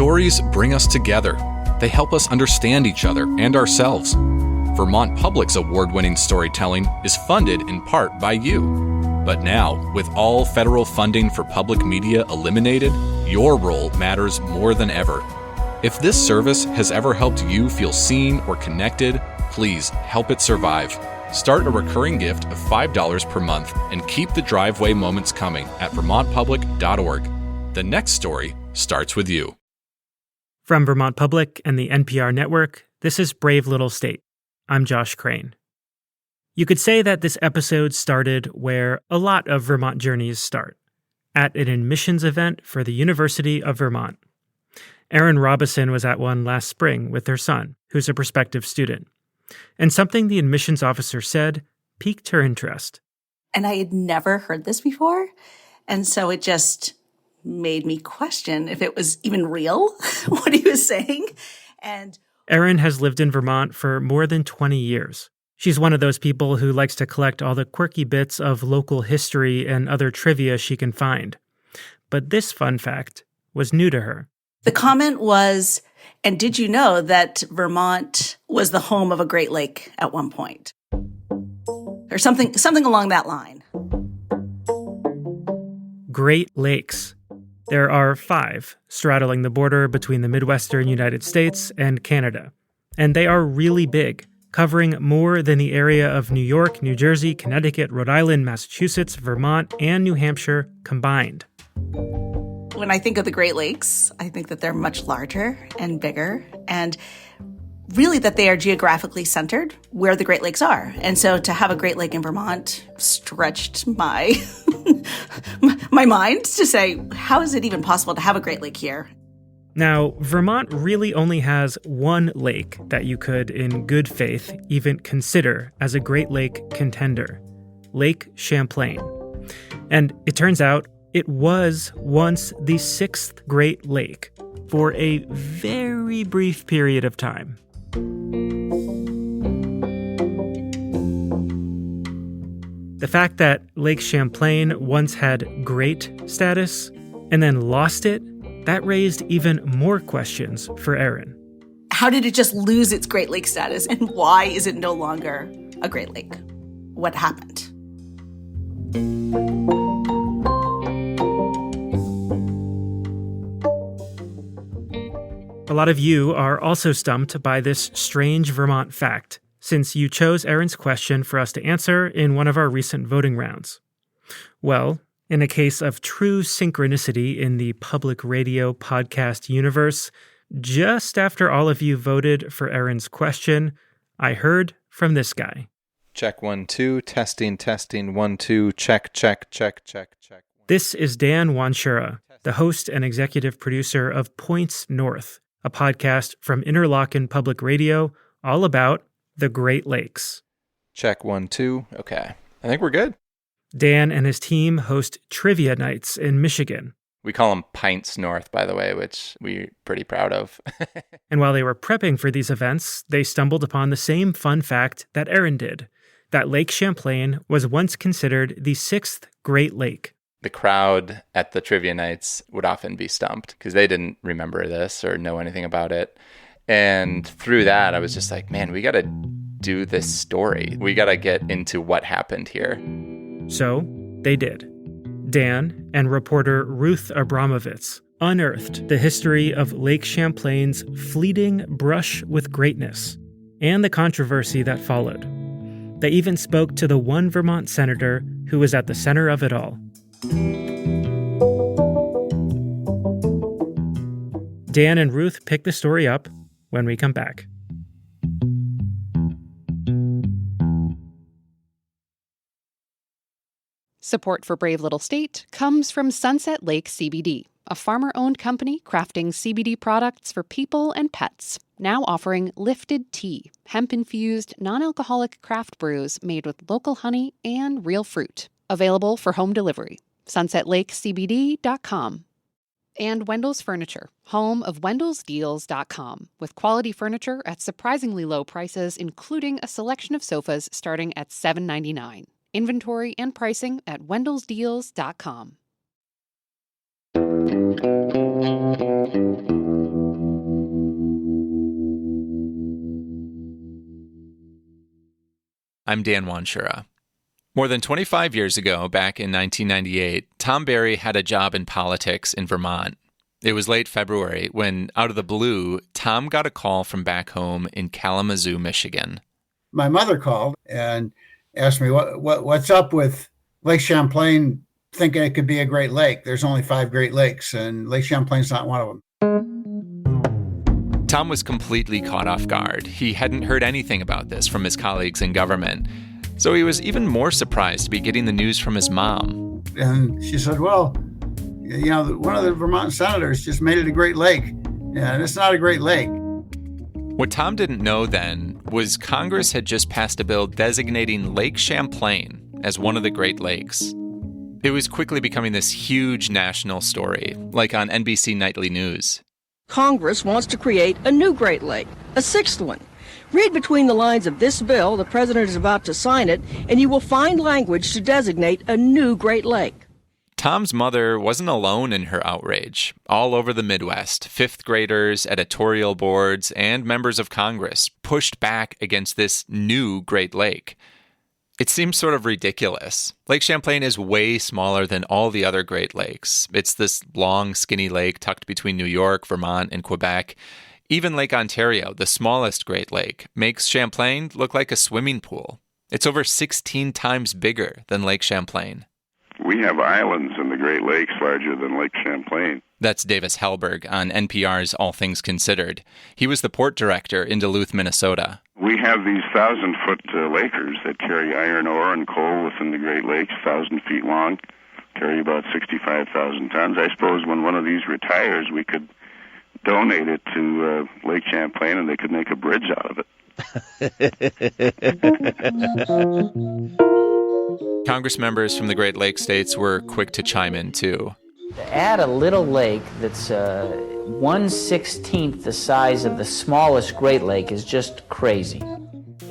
Stories bring us together. They help us understand each other and ourselves. Vermont Public's award-winning storytelling is funded in part by you. But now, with all federal funding for public media eliminated, your role matters more than ever. If this service has ever helped you feel seen or connected, please help it survive. Start a recurring gift of $5 per month and keep the driveway moments coming at vermontpublic.org. The next story starts with you. From Vermont Public and the NPR Network, this is Brave Little State. I'm Josh Crane. You could say that this episode started where a lot of Vermont journeys start, at an admissions event for the University of Vermont. Erin Robison was at one last spring with her son, who's a prospective student. And something the admissions officer said piqued her interest. And I had never heard this before, and so it just made me question if it was even real, what he was saying. And Erin has lived in Vermont for more than 20 years. She's one of those people who likes to collect all the quirky bits of local history and other trivia she can find. But this fun fact was new to her. The comment was, and did you know that Vermont was the home of a Great Lake at one point? Or something along that line. Great Lakes. There are 5 straddling the border between the Midwestern United States and Canada. And they are really big, covering more than the area of New York, New Jersey, Connecticut, Rhode Island, Massachusetts, Vermont, and New Hampshire combined. When I think of the Great Lakes, I think that they're much larger and bigger, and really that they are geographically centered where the Great Lakes are. And so to have a Great Lake in Vermont stretched my my mind to say, how is it even possible to have a Great Lake here? Now, Vermont really only has one lake that you could, in good faith, even consider as a Great Lake contender, Lake Champlain. And it turns out it was once the 6th Great Lake for a very brief period of time. The fact that Lake Champlain once had great status and then lost it, that raised even more questions for Erin. How did it just lose its Great Lake status, and why is it no longer a Great Lake? What happened? A lot of you are also stumped by this strange Vermont fact, since you chose Erin's question for us to answer in one of our recent voting rounds. Well, in a case of true synchronicity in the public radio podcast universe, just after all of you voted for Erin's question, I heard from this guy. Check 1, 2, testing, 1, 2, check. This is Dan Wanschura, the host and executive producer of Points North, a podcast from Interlochen Public Radio all about the Great Lakes. Check 1, 2. Okay. I think we're good. Dan and his team host trivia nights in Michigan. We call them Pints North, by the way, which we're pretty proud of. And while they were prepping for these events, they stumbled upon the same fun fact that Erin did, that Lake Champlain was once considered the 6th Great Lake. The crowd at the trivia nights would often be stumped because they didn't remember this or know anything about it. And through that, I was just like, man, we got to do this story. We got to get into what happened here. So they did. Dan and reporter Ruth Abramovitz unearthed the history of Lake Champlain's fleeting brush with greatness and the controversy that followed. They even spoke to the one Vermont senator who was at the center of it all. Dan and Ruth pick the story up when we come back. Support for Brave Little State comes from Sunset Lake CBD, a farmer-owned company crafting CBD products for people and pets, now offering Lifted Tea, hemp-infused, non-alcoholic craft brews made with local honey and real fruit. Available for home delivery. SunsetLakeCBD.com. And Wendell's Furniture, home of Wendell'sDeals.com, with quality furniture at surprisingly low prices, including a selection of sofas starting at $7.99. Inventory and pricing at Wendell'sDeals.com. I'm Dan Wanschura. More than 25 years ago, back in 1998, Tom Barry had a job in politics in Vermont. It was late February when, out of the blue, Tom got a call from back home in Kalamazoo, Michigan. My mother called and asked me, what's up with Lake Champlain thinking it could be a Great Lake? There's only 5 Great Lakes, and Lake Champlain's not one of them. Tom was completely caught off guard. He hadn't heard anything about this from his colleagues in government. So he was even more surprised to be getting the news from his mom. And she said, well, one of the Vermont senators just made it a Great Lake, and it's not a Great Lake. What Tom didn't know then was Congress had just passed a bill designating Lake Champlain as one of the Great Lakes. It was quickly becoming this huge national story, like on NBC Nightly News. Congress wants to create a new Great Lake, a 6th one. Read between the lines of this bill, the president is about to sign it, and you will find language to designate a new Great Lake. Tom's mother wasn't alone in her outrage. All over the Midwest, 5th graders, editorial boards, and members of Congress pushed back against this new Great Lake. It seems sort of ridiculous. Lake Champlain is way smaller than all the other Great Lakes. It's this long, skinny lake tucked between New York, Vermont, and Quebec. Even Lake Ontario, the smallest Great Lake, makes Champlain look like a swimming pool. It's over 16 times bigger than Lake Champlain. We have islands in the Great Lakes larger than Lake Champlain. That's Davis Hellberg on NPR's All Things Considered. He was the port director in Duluth, Minnesota. We have these 1,000-foot lakers that carry iron ore and coal within the Great Lakes, 1,000 feet long, carry about 65,000 tons. I suppose when one of these retires, we could donate it to Lake Champlain and they could make a bridge out of it. Congress members from the Great Lakes states were quick to chime in, too. To add a little lake that's 1/16 the size of the smallest Great Lake is just crazy.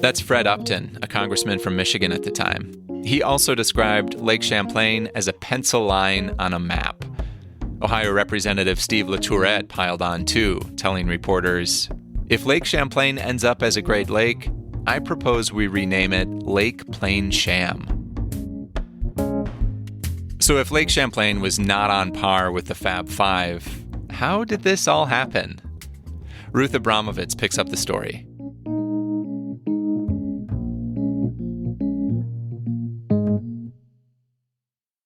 That's Fred Upton, a congressman from Michigan at the time. He also described Lake Champlain as a pencil line on a map. Ohio Representative Steve LaTourette piled on, too, telling reporters, if Lake Champlain ends up as a Great Lake, I propose we rename it Lake Plain Cham. So if Lake Champlain was not on par with the Fab Five, how did this all happen? Ruth Abramovitz picks up the story.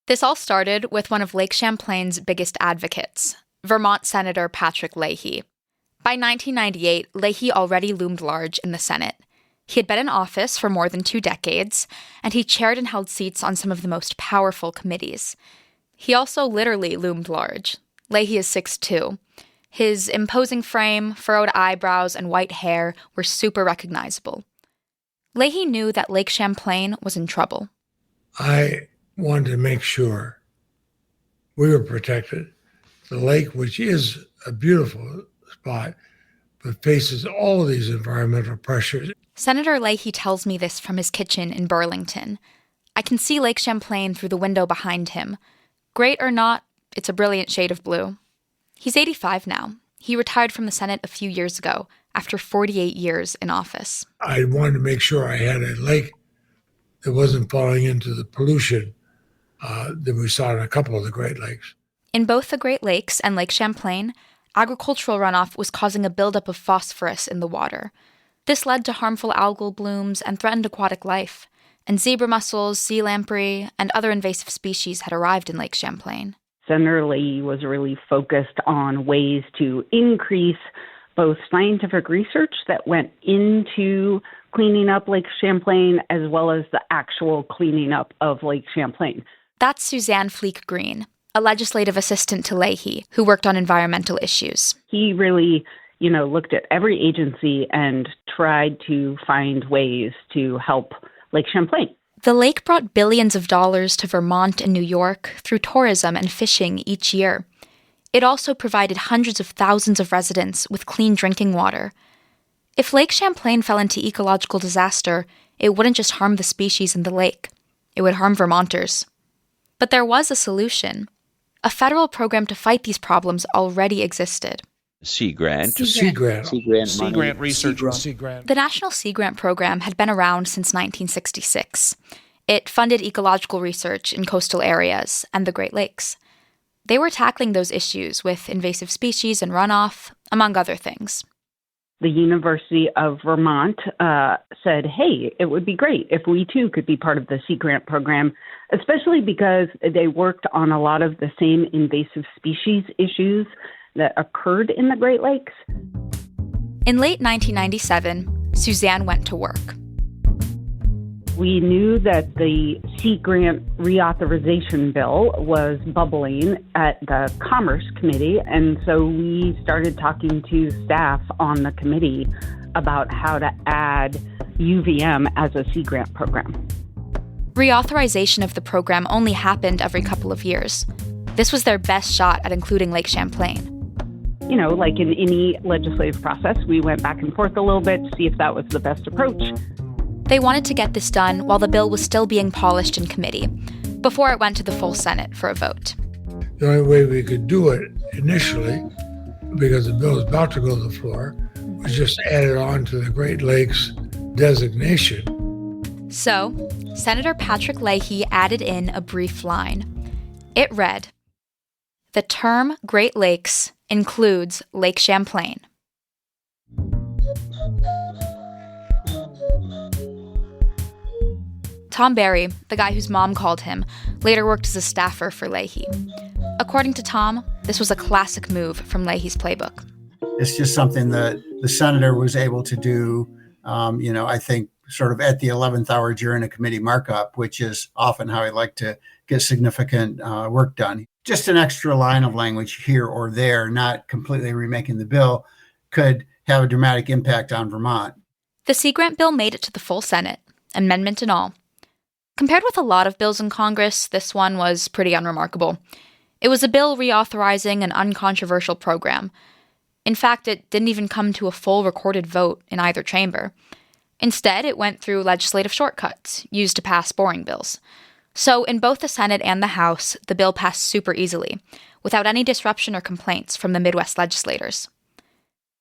This all started with one of Lake Champlain's biggest advocates, Vermont Senator Patrick Leahy. By 1998, Leahy already loomed large in the Senate. He had been in office for more than 2 decades, and he chaired and held seats on some of the most powerful committees. He also literally loomed large. Leahy is 6'2". His imposing frame, furrowed eyebrows, and white hair were super recognizable. Leahy knew that Lake Champlain was in trouble. I wanted to make sure we were protected. The lake, which is a beautiful spot, but faces all of these environmental pressures. Senator Leahy tells me this from his kitchen in Burlington. I can see Lake Champlain through the window behind him. Great or not, it's a brilliant shade of blue. He's 85 now. He retired from the Senate a few years ago, after 48 years in office. I wanted to make sure I had a lake that wasn't falling into the pollution that we saw in a couple of the Great Lakes. In both the Great Lakes and Lake Champlain, agricultural runoff was causing a buildup of phosphorus in the water. This led to harmful algal blooms and threatened aquatic life, and zebra mussels, sea lamprey, and other invasive species had arrived in Lake Champlain. Senator Leahy was really focused on ways to increase both scientific research that went into cleaning up Lake Champlain as well as the actual cleaning up of Lake Champlain. That's Suzanne Fleek-Green, a legislative assistant to Leahy who worked on environmental issues. He really, looked at every agency and tried to find ways to help Lake Champlain. The lake brought billions of dollars to Vermont and New York through tourism and fishing each year. It also provided hundreds of thousands of residents with clean drinking water. If Lake Champlain fell into ecological disaster, it wouldn't just harm the species in the lake. It would harm Vermonters. But there was a solution. A federal program to fight these problems already existed. Sea Grant. Sea Grant research. Sea Grant. The National Sea Grant Program had been around since 1966. It funded ecological research in coastal areas and the Great Lakes. They were tackling those issues with invasive species and runoff, among other things. The University of Vermont said, hey, it would be great if we too could be part of the Sea Grant program, especially because they worked on a lot of the same invasive species issues that occurred in the Great Lakes. In late 1997, Suzanne went to work. We knew that the Sea Grant reauthorization bill was bubbling at the Commerce Committee, and so we started talking to staff on the committee about how to add UVM as a Sea Grant program. Reauthorization of the program only happened every couple of years. This was their best shot at including Lake Champlain. You know, like in any legislative process, we went back and forth a little bit to see if that was the best approach. They wanted to get this done while the bill was still being polished in committee, before it went to the full Senate for a vote. The only way we could do it initially, because the bill was about to go to the floor, was just add it on to the Great Lakes designation. So, Senator Patrick Leahy added in a brief line. It read, "The term Great Lakes includes Lake Champlain." Tom Barry, the guy whose mom called him, later worked as a staffer for Leahy. According to Tom, this was a classic move from Leahy's playbook. It's just something that the senator was able to do, I think sort of at the 11th hour during a committee markup, which is often how I like to get significant work done. Just an extra line of language here or there, not completely remaking the bill, could have a dramatic impact on Vermont. The Sea Grant bill made it to the full Senate, amendment and all. Compared with a lot of bills in Congress, this one was pretty unremarkable. It was a bill reauthorizing an uncontroversial program. In fact, it didn't even come to a full recorded vote in either chamber. Instead, it went through legislative shortcuts used to pass boring bills. So in both the Senate and the House, the bill passed super easily, without any disruption or complaints from the Midwest legislators.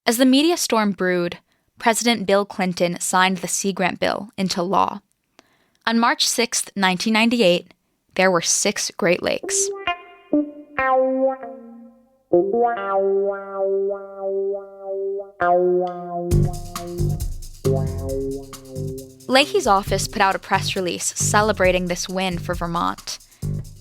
As the media storm brewed, President Bill Clinton signed the Sea Grant bill into law. On March 6, 1998, there were 6 Great Lakes. Leahy's office put out a press release celebrating this win for Vermont.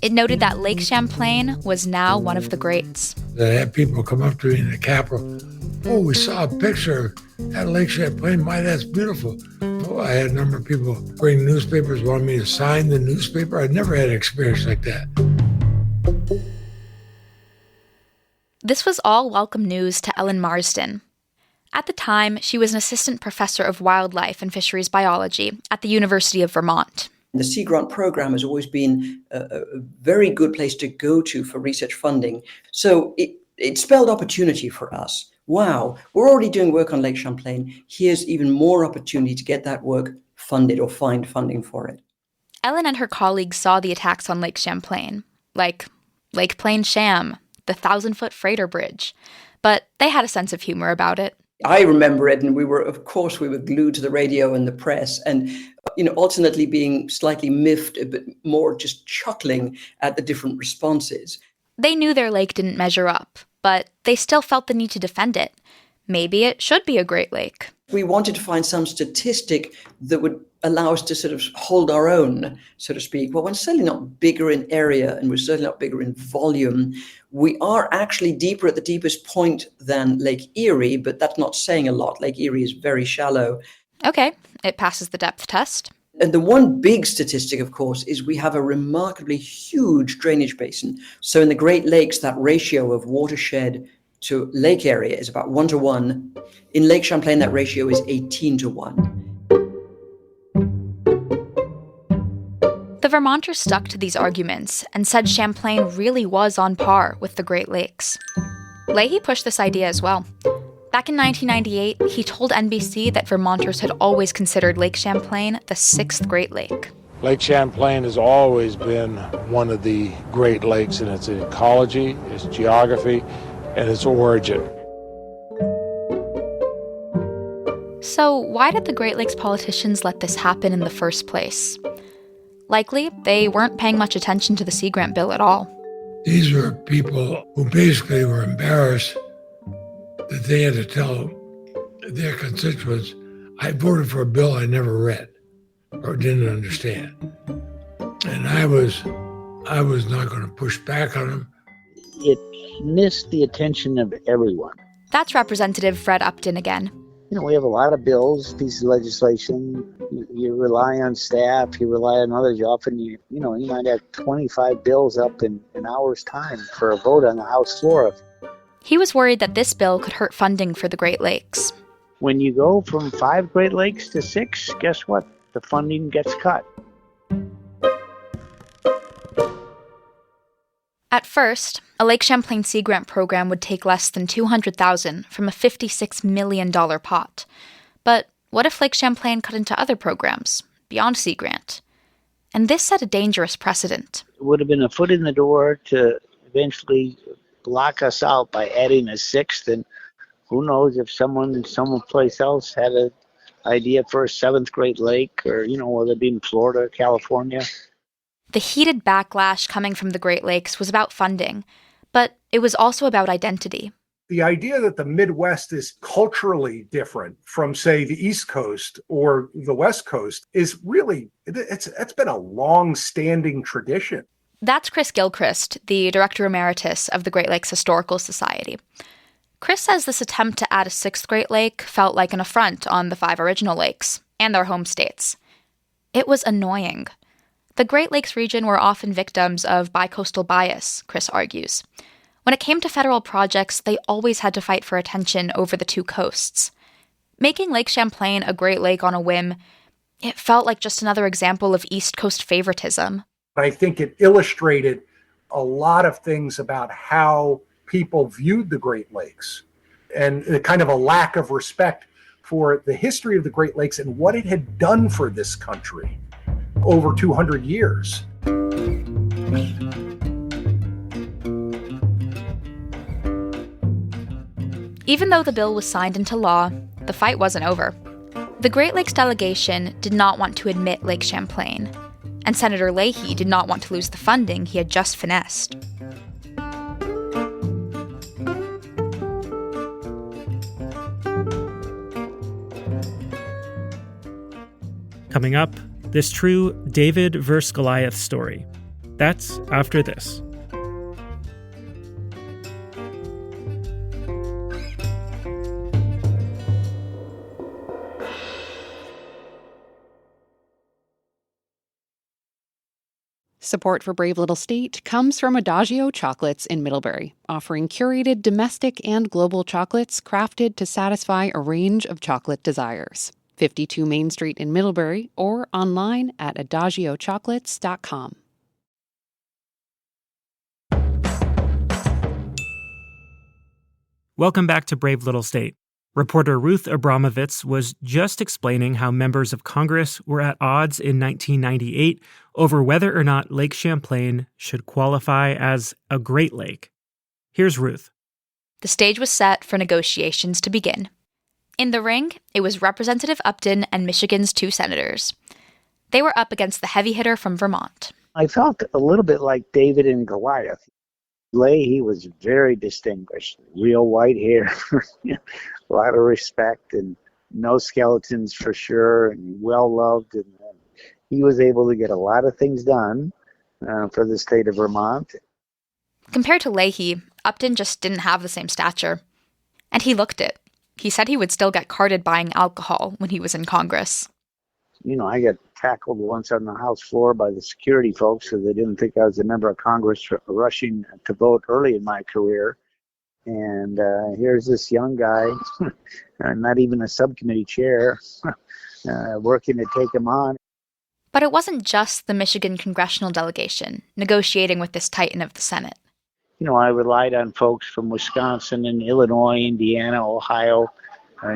It noted that Lake Champlain was now one of the greats. They had people come up to me in the Capitol. Oh, we saw a picture at Lake Champlain. My, that's beautiful. Oh, I had a number of people bring newspapers, wanted me to sign the newspaper. I'd never had an experience like that. This was all welcome news to Ellen Marsden. At the time, she was an assistant professor of wildlife and fisheries biology at the University of Vermont. The Sea Grant program has always been a very good place to go to for research funding. So it spelled opportunity for us. Wow, we're already doing work on Lake Champlain. Here's even more opportunity to get that work funded or find funding for it. Ellen and her colleagues saw the attacks on Lake Champlain, like Lake Plain Cham, the 1,000-foot freighter bridge. But they had a sense of humor about it. I remember it, and we were glued to the radio and the press, and alternately being slightly miffed, but more just chuckling at the different responses. They knew their lake didn't measure up, but they still felt the need to defend it. Maybe it should be a Great Lake. We wanted to find some statistic that would allow us to sort of hold our own, so to speak. Well, we're certainly not bigger in area, and we're certainly not bigger in volume. We are actually deeper at the deepest point than Lake Erie, but that's not saying a lot. Lake Erie is very shallow. Okay, it passes the depth test. And the one big statistic, of course, is we have a remarkably huge drainage basin. So in the Great Lakes, that ratio of watershed to lake area is about 1-to-1. In Lake Champlain, that ratio is 18-to-1. The Vermonters stuck to these arguments and said Champlain really was on par with the Great Lakes. Leahy pushed this idea as well. Back in 1998, he told NBC that Vermonters had always considered Lake Champlain the 6th Great Lake. Lake Champlain has always been one of the Great Lakes in its ecology, its geography, and its origin. So why did the Great Lakes politicians let this happen in the first place? Likely, they weren't paying much attention to the Sea Grant bill at all. These were people who basically were embarrassed that they had to tell their constituents, I voted for a bill I never read or didn't understand. And I was not going to push back on them. It missed the attention of everyone. That's Representative Fred Upton again. We have a lot of bills, pieces of legislation. You rely on staff, you rely on others. Often, you might have 25 bills up in an hour's time for a vote on the House floor. He was worried that this bill could hurt funding for the Great Lakes. When you go from 5 Great Lakes to 6, guess what? The funding gets cut. At first, a Lake Champlain Sea Grant program would take less than $200,000 from a $56 million pot. But what if Lake Champlain cut into other programs, beyond Sea Grant? And this set a dangerous precedent. It would have been a foot in the door to eventually block us out by adding a 6th, and who knows if someplace else had an idea for a 7th Great Lake, or, whether it be in Florida, California. The heated backlash coming from the Great Lakes was about funding, but it was also about identity. The idea that the Midwest is culturally different from, say, the East Coast or the West Coast is really, it's been a long-standing tradition. That's Chris Gilchrist, the Director Emeritus of the Great Lakes Historical Society. Chris says this attempt to add a 6th Great Lake felt like an affront on the 5 original lakes and their home states. It was annoying. The Great Lakes region were often victims of bicoastal bias, Chris argues. When it came to federal projects, they always had to fight for attention over the 2 coasts. Making Lake Champlain a Great Lake on a whim, it felt like just another example of East Coast favoritism. I think it illustrated a lot of things about how people viewed the Great Lakes and a kind of a lack of respect for the history of the Great Lakes and what it had done for this country over 200 years. Even though the bill was signed into law, the fight wasn't over. The Great Lakes delegation did not want to admit Lake Champlain, and Senator Leahy did not want to lose the funding he had just finessed. Coming up, this true David versus Goliath story. That's after this. Support for Brave Little State comes from Adagio Chocolates in Middlebury, offering curated domestic and global chocolates crafted to satisfy a range of chocolate desires. 52 Main Street in Middlebury, or online at adagiochocolates.com. Welcome back to Brave Little State. Reporter Ruth Abramovitz was just explaining how members of Congress were at odds in 1998 over whether or not Lake Champlain should qualify as a Great Lake. Here's Ruth. The stage was set for negotiations to begin. In the ring, it was Representative Upton and Michigan's 2 senators. They were up against the heavy hitter from Vermont. I felt a little bit like David and Goliath. Leahy was very distinguished, real white hair, a lot of respect, and no skeletons for sure, and well-loved. And he was able to get a lot of things done for the state of Vermont. Compared to Leahy, Upton just didn't have the same stature. And he looked it. He said he would still get carded buying alcohol when he was in Congress. I got tackled once on the House floor by the security folks because they didn't think I was a member of Congress rushing to vote early in my career. And here's this young guy, not even a subcommittee chair, working to take him on. But it wasn't just the Michigan congressional delegation negotiating with this titan of the Senate. I relied on folks from Wisconsin and Illinois, Indiana, Ohio,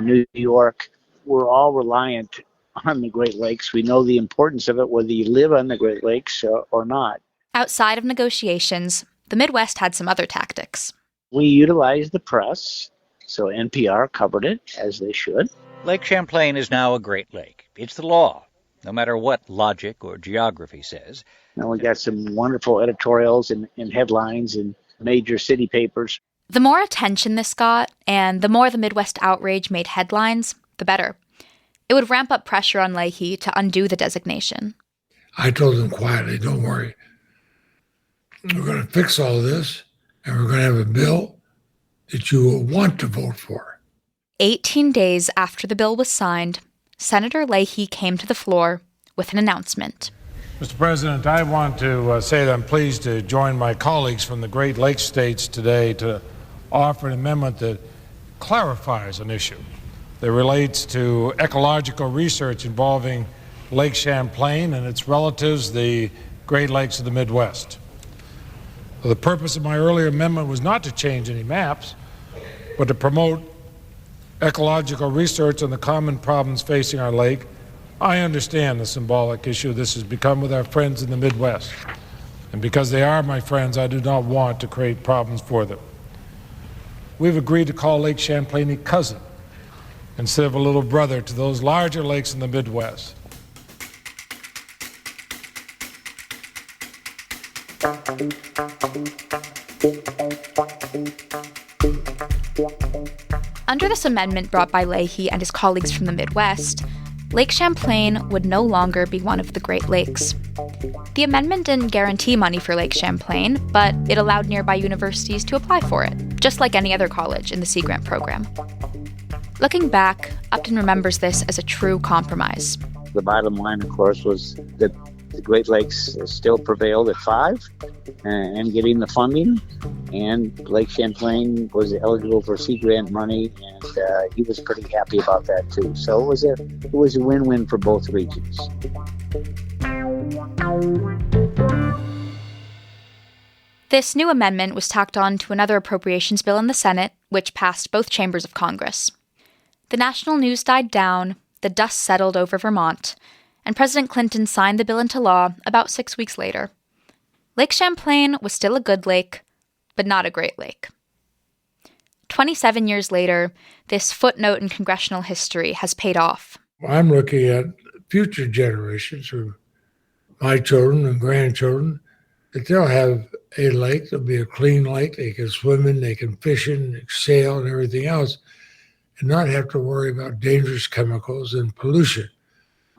New York. We're all reliant on the Great Lakes. We know the importance of it, whether you live on the Great Lakes or not. Outside of negotiations, the Midwest had some other tactics. We utilized the press, so NPR covered it, as they should. Lake Champlain is now a Great Lake. It's the law, no matter what logic or geography says. Now we got some wonderful editorials and headlines in major city papers. The more attention this got, and the more the Midwest outrage made headlines, the better. It would ramp up pressure on Leahy to undo the designation. I told them quietly, don't worry. We're going to fix all this, and we're going to have a bill that you will want to vote for. 18 days after the bill was signed, Senator Leahy came to the floor with an announcement. Mr. President, I want to say that I'm pleased to join my colleagues from the Great Lakes states today to offer an amendment that clarifies an issue that relates to ecological research involving Lake Champlain and its relatives, the Great Lakes of the Midwest. The purpose of my earlier amendment was not to change any maps, but to promote ecological research on the common problems facing our lake. I understand the symbolic issue this has become with our friends in the Midwest. And because they are my friends, I do not want to create problems for them. We've agreed to call Lake Champlain a cousin instead of a little brother to those larger lakes in the Midwest. Under this amendment brought by Leahy and his colleagues from the Midwest, Lake Champlain would no longer be one of the Great Lakes. The amendment didn't guarantee money for Lake Champlain, but it allowed nearby universities to apply for it, just like any other college in the Sea Grant program. Looking back, Upton remembers this as a true compromise. The bottom line, of course, was that the Great Lakes still prevailed at 5 and getting the funding, and Lake Champlain was eligible for Sea Grant money, and he was pretty happy about that too. So it was a win-win for both regions. This new amendment was tacked on to another appropriations bill in the Senate, which passed both chambers of Congress. The national news died down, the dust settled over Vermont, and President Clinton signed the bill into law about 6 weeks later. Lake Champlain was still a good lake, but not a Great Lake. 27 years later, this footnote in congressional history has paid off. I'm looking at future generations, or my children and grandchildren, that they'll have a lake that'll be a clean lake. They can swim in, they can fish in, sail, and everything else, and not have to worry about dangerous chemicals and pollution.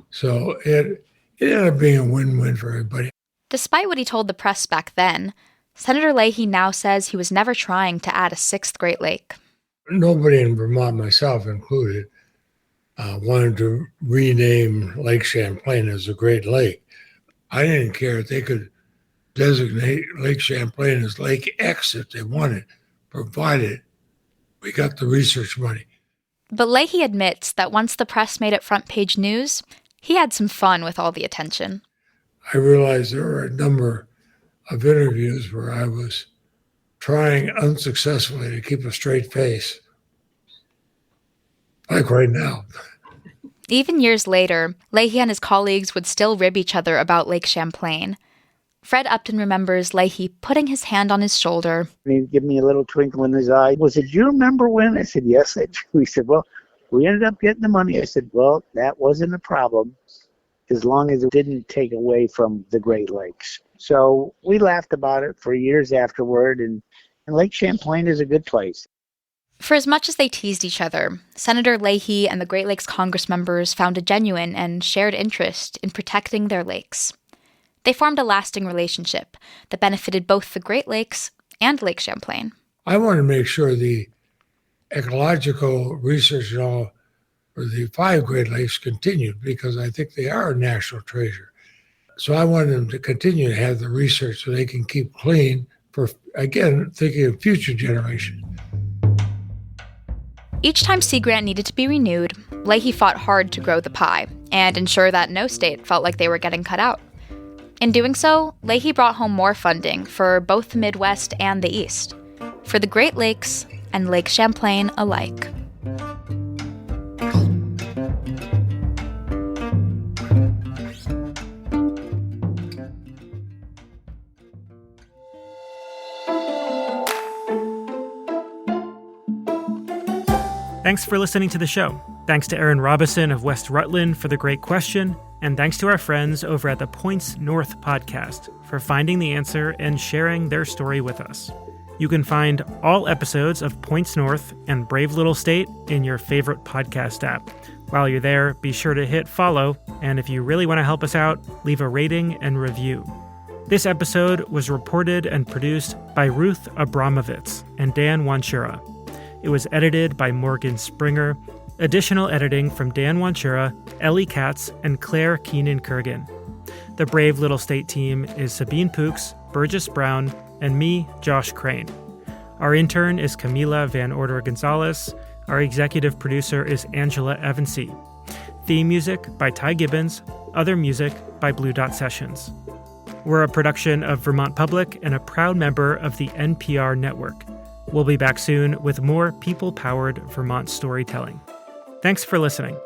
So it ended up being a win-win for everybody. Despite what he told the press back then, Senator Leahy now says he was never trying to add a 6th Great Lake. Nobody in Vermont, myself included, wanted to rename Lake Champlain as a Great Lake. I didn't care if they could designate Lake Champlain as Lake X if they wanted, provided we got the research money. But Leahy admits that once the press made it front page news, he had some fun with all the attention. I realized there were a number of interviews where I was trying unsuccessfully to keep a straight face, like right now. Even years later, Leahy and his colleagues would still rib each other about Lake Champlain. Fred Upton remembers Leahy putting his hand on his shoulder. He'd give me a little twinkle in his eye. He said, "Do you remember when?" I said, "Yes, I do." He said, "Well, we ended up getting the money." I said, "Well, that wasn't a problem as long as it didn't take away from the Great Lakes." So we laughed about it for years afterward, and Lake Champlain is a good place. For as much as they teased each other, Senator Leahy and the Great Lakes Congress members found a genuine and shared interest in protecting their lakes. They formed a lasting relationship that benefited both the Great Lakes and Lake Champlain. I want to make sure the ecological research and all for the 5 Great Lakes continued, because I think they are a national treasure. So I want them to continue to have the research so they can keep clean for, again, thinking of future generations. Each time Sea Grant needed to be renewed, Leahy fought hard to grow the pie and ensure that no state felt like they were getting cut out. In doing so, Leahy brought home more funding for both the Midwest and the East, for the Great Lakes and Lake Champlain alike. Thanks for listening to the show. Thanks to Aaron Robison of West Rutland for the great question, and thanks to our friends over at the Points North podcast for finding the answer and sharing their story with us. You can find all episodes of Points North and Brave Little State in your favorite podcast app. While you're there, be sure to hit follow, and if you really want to help us out, leave a rating and review. This episode was reported and produced by Ruth Abramovitz and Dan Wanschura. It was edited by Morgan Springer. Additional editing from Dan Wanschura, Ellie Katz, and Claire Keenan-Kurgan. The Brave Little State team is Sabine Pooks, Burgess Brown, and me, Josh Crane. Our intern is Camila Van Order Gonzalez. Our executive producer is Angela Evansy. Theme music by Ty Gibbons. Other music by Blue Dot Sessions. We're a production of Vermont Public and a proud member of the NPR Network. We'll be back soon with more people-powered Vermont storytelling. Thanks for listening.